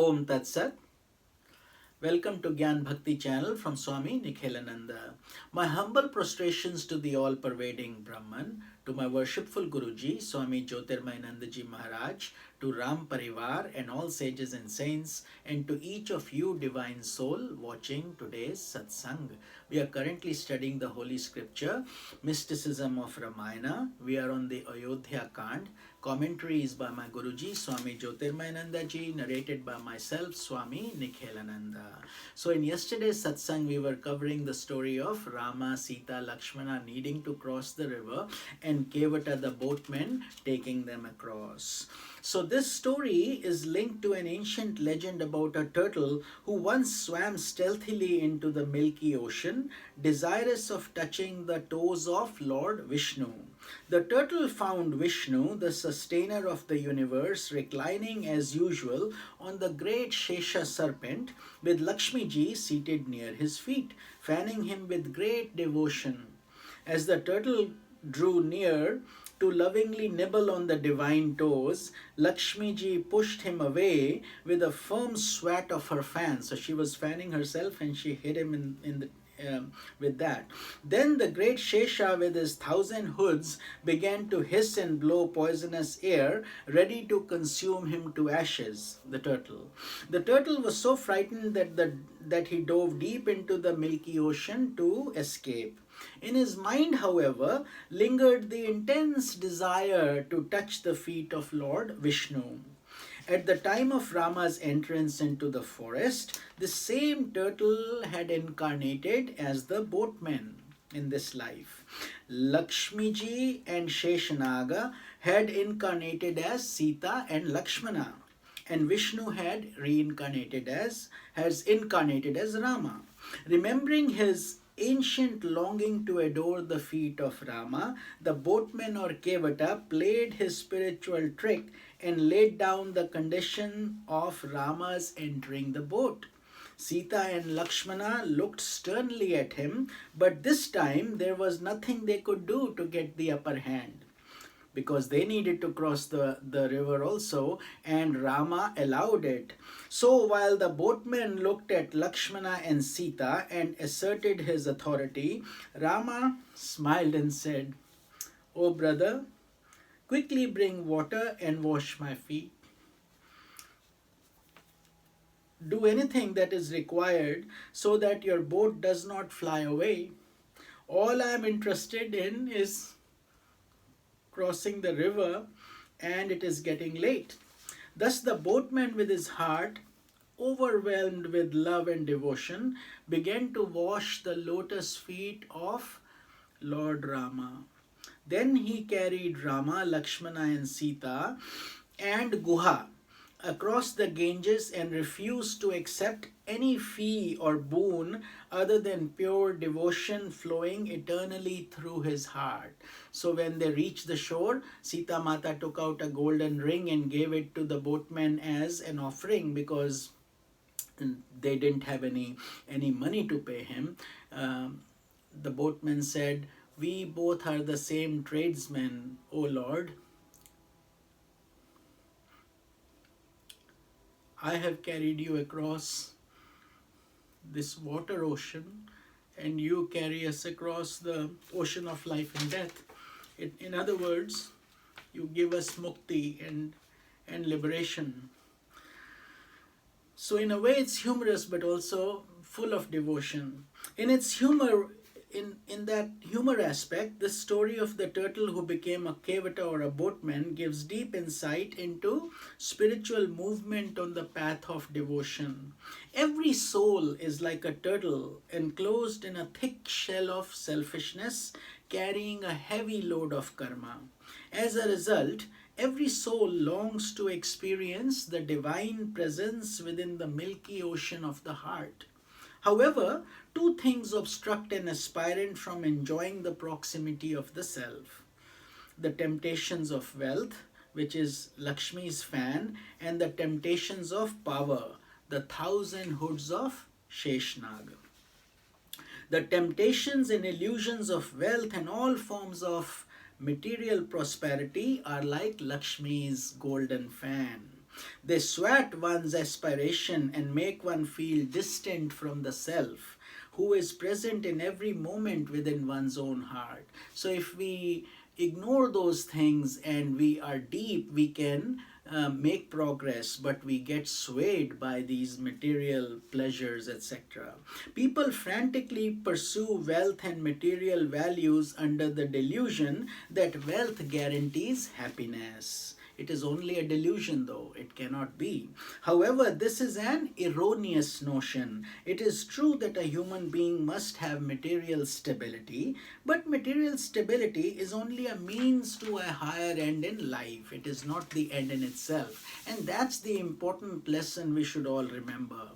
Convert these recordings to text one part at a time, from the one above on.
Om Tat Sat. Welcome to Gyan Bhakti channel from Swami Nikhilananda. My humble prostrations to the all-pervading Brahman, to my worshipful Guruji, Swami Jyotirmayanandaji Maharaj, to Ram Parivar and all sages and saints, and to each of you divine soul watching today's satsang. We are currently studying the Holy Scripture, Mysticism of Ramayana. We are on the Ayodhya Kand. Commentary is by my Guruji, Swami Jyotirmayanandaji, narrated by myself, Swami Nikhilananda. So in yesterday's satsang, we were covering the story of Rama, Sita, Lakshmana needing to cross the river and Kevata the boatmen taking them across. So this story is linked to an ancient legend about a turtle who once swam stealthily into the milky ocean, desirous of touching the toes of Lord Vishnu. The turtle found Vishnu, the sustainer of the universe, reclining as usual on the great Shesha serpent, with Lakshmi ji seated near his feet, fanning him with great devotion. As the turtle drew near to lovingly nibble on the divine toes, Lakshmi ji pushed him away with a firm swat of her fan. So she was fanning herself and she hit him with that. Then the great Shesha with his 1,000 hoods began to hiss and blow poisonous air, ready to consume him to ashes, the turtle. The turtle was so frightened that he dove deep into the milky ocean to escape. In his mind, however, lingered the intense desire to touch the feet of Lord Vishnu. At the time of Rama's entrance into the forest, the same turtle had incarnated as the boatman in this life. Lakshmiji and Sheshanaga had incarnated as Sita and Lakshmana, and Vishnu had incarnated as Rama. Remembering his ancient longing to adore the feet of Rama, the boatman or Kevata played his spiritual trick and laid down the condition of Rama's entering the boat. Sita and Lakshmana looked sternly at him, but this time there was nothing they could do to get the upper hand, because they needed to cross the river also, and Rama allowed it. So while the boatman looked at Lakshmana and Sita and asserted his authority, Rama smiled and said, "O brother, quickly bring water and wash my feet. Do anything that is required so that your boat does not fly away. All I am interested in is crossing the river, and it is getting late." Thus the boatman, with his heart overwhelmed with love and devotion, began to wash the lotus feet of Lord Rama. Then he carried Rama, Lakshmana and Sita and Guha across the Ganges and refused to accept any fee or boon other than pure devotion flowing eternally through his heart. So when they reached the shore, Sita Mata took out a golden ring and gave it to the boatman as an offering, because they didn't have any money to pay him. The boatman said, "We both are the same tradesmen, O Lord. I have carried you across this water ocean, and you carry us across the ocean of life and death. In other words, you give us mukti and liberation." So in a way it's humorous, but also full of devotion. In its humor, in that humor aspect, the story of the turtle who became a Kevata or a boatman gives deep insight into spiritual movement on the path of devotion. Every soul is like a turtle enclosed in a thick shell of selfishness, carrying a heavy load of karma. As a result, every soul longs to experience the divine presence within the milky ocean of the heart. However, two things obstruct an aspirant from enjoying the proximity of the self: the temptations of wealth, which is Lakshmi's fan, and the temptations of power, the 1,000 hoods of Sheshnag. The temptations and illusions of wealth and all forms of material prosperity are like Lakshmi's golden fan. They swat one's aspiration and make one feel distant from the self, who is present in every moment within one's own heart. So if we ignore those things and we are deep, we can make progress, but we get swayed by these material pleasures, etc. People frantically pursue wealth and material values under the delusion that wealth guarantees happiness. It is only a delusion, though, it cannot be. However, this is an erroneous notion. It is true that a human being must have material stability, but material stability is only a means to a higher end in life. It is not the end in itself. And that's the important lesson we should all remember.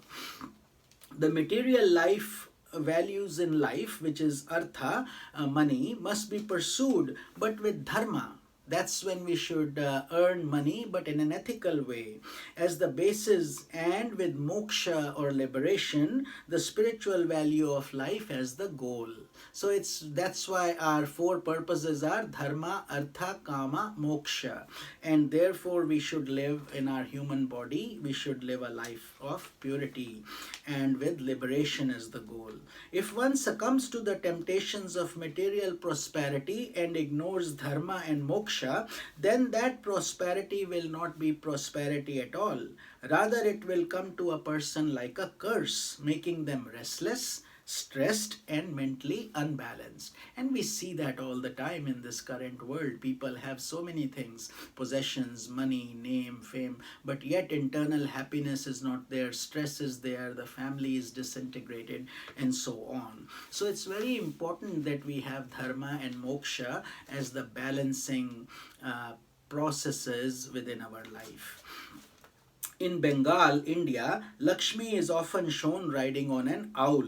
The material life values in life, which is artha, money, must be pursued, but with dharma. That's when we should earn money, but in an ethical way, as the basis, and with moksha or liberation, the spiritual value of life as the goal. So that's why our four purposes are dharma, artha, kama, moksha, and therefore we should live in our human body. We should live a life of purity, and with liberation as the goal. If one succumbs to the temptations of material prosperity and ignores dharma and moksha, then that prosperity will not be prosperity at all. Rather, it will come to a person like a curse, making them restless, stressed, and mentally unbalanced. And we see that all the time in this current world. People have so many things, possessions, money, name, fame, but yet internal happiness is not there, stress is there, the family is disintegrated, and so on. So it's very important that we have dharma and moksha as the balancing processes within our life. In Bengal, India, Lakshmi is often shown riding on an owl.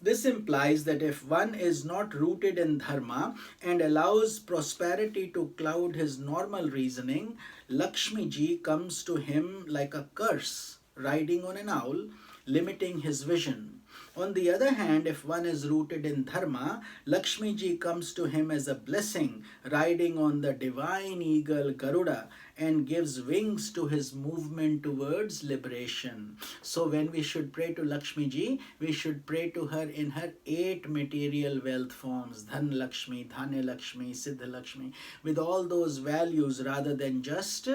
This implies that if one is not rooted in dharma and allows prosperity to cloud his normal reasoning, Lakshmi ji comes to him like a curse, riding on an owl, limiting his vision. On the other hand, if one is rooted in dharma, Lakshmi ji comes to him as a blessing, riding on the divine eagle Garuda, and gives wings to his movement towards liberation. So when we should pray to Lakshmi ji, we should pray to her in her 8 material wealth forms, Dhan Lakshmi, Dhanya Lakshmi, Siddha Lakshmi, with all those values rather than just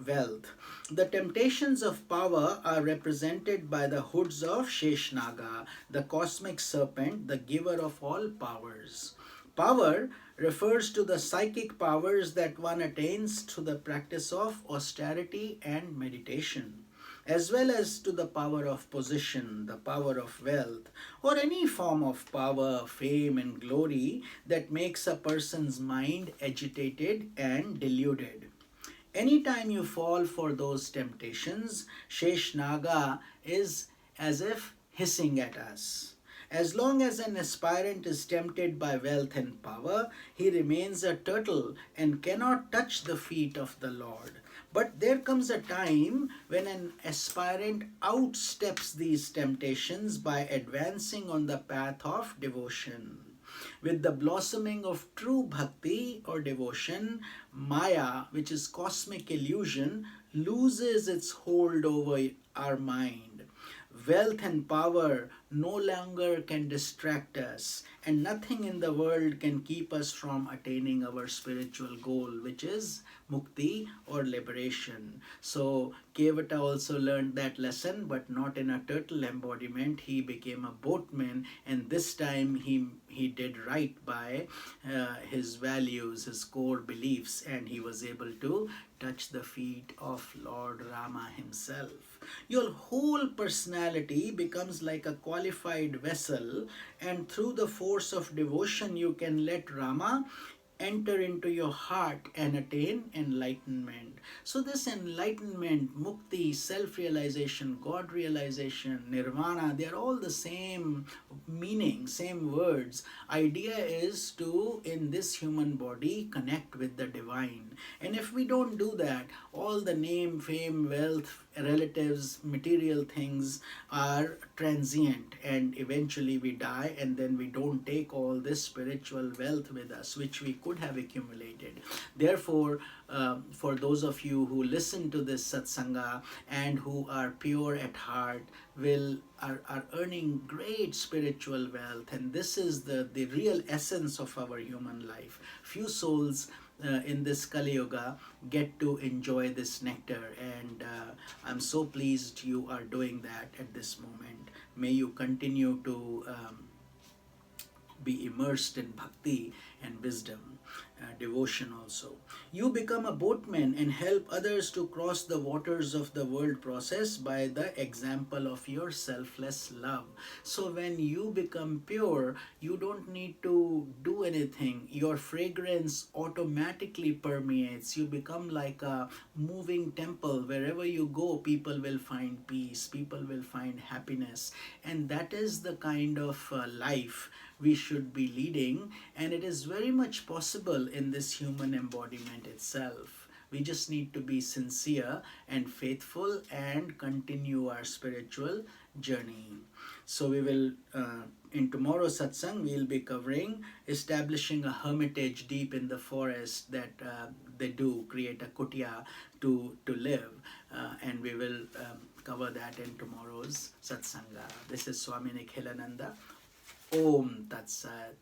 wealth. The temptations of power are represented by the hoods of Sheshnaga, the cosmic serpent, the giver of all powers. Power refers to the psychic powers that one attains through the practice of austerity and meditation, as well as to the power of position, the power of wealth, or any form of power, fame, and glory that makes a person's mind agitated and deluded. Anytime you fall for those temptations, Sheshnaga is as if hissing at us. As long as an aspirant is tempted by wealth and power, he remains a turtle and cannot touch the feet of the Lord. But there comes a time when an aspirant outsteps these temptations by advancing on the path of devotion. With the blossoming of true bhakti or devotion, Maya, which is cosmic illusion, loses its hold over our mind. Wealth and power no longer can distract us, and nothing in the world can keep us from attaining our spiritual goal, which is mukti or liberation. So Kevata also learned that lesson, but not in a turtle embodiment. He became a boatman, and this time he did right by his values, his core beliefs, and he was able to touch the feet of Lord Rama himself. Your whole personality becomes like a qualified vessel, and through the force of devotion you can let Rama enter into your heart and attain enlightenment. So this enlightenment, mukti, self-realization, God realization, nirvana, they are all the same meaning, same words. Idea is to, in this human body, connect with the divine. And if we don't do that, all the name, fame, wealth, relatives, material things are transient, and eventually we die, and then we don't take all this spiritual wealth with us which we could have accumulated. Therefore, for those of you who listen to this satsanga and who are pure at heart, are earning great spiritual wealth, and this is the real essence of our human life. Few souls in this Kali Yuga get to enjoy this nectar, and I'm so pleased you are doing that at this moment. May you continue to be immersed in bhakti and wisdom, devotion also. You become a boatman and help others to cross the waters of the world process by the example of your selfless love. So when you become pure, you don't need to do anything. Your fragrance automatically permeates. You become like a moving temple. Wherever you go, people will find peace, people will find happiness. And that is the kind of life we should be leading, and it is very much possible in this human embodiment itself. We just need to be sincere and faithful and continue our spiritual journey. So we will, in tomorrow's satsang, we will be covering establishing a hermitage deep in the forest, that they do create a kutia to live, and we will cover that in tomorrow's satsanga. This is Swami Nikhilananda. Om Tat Sat.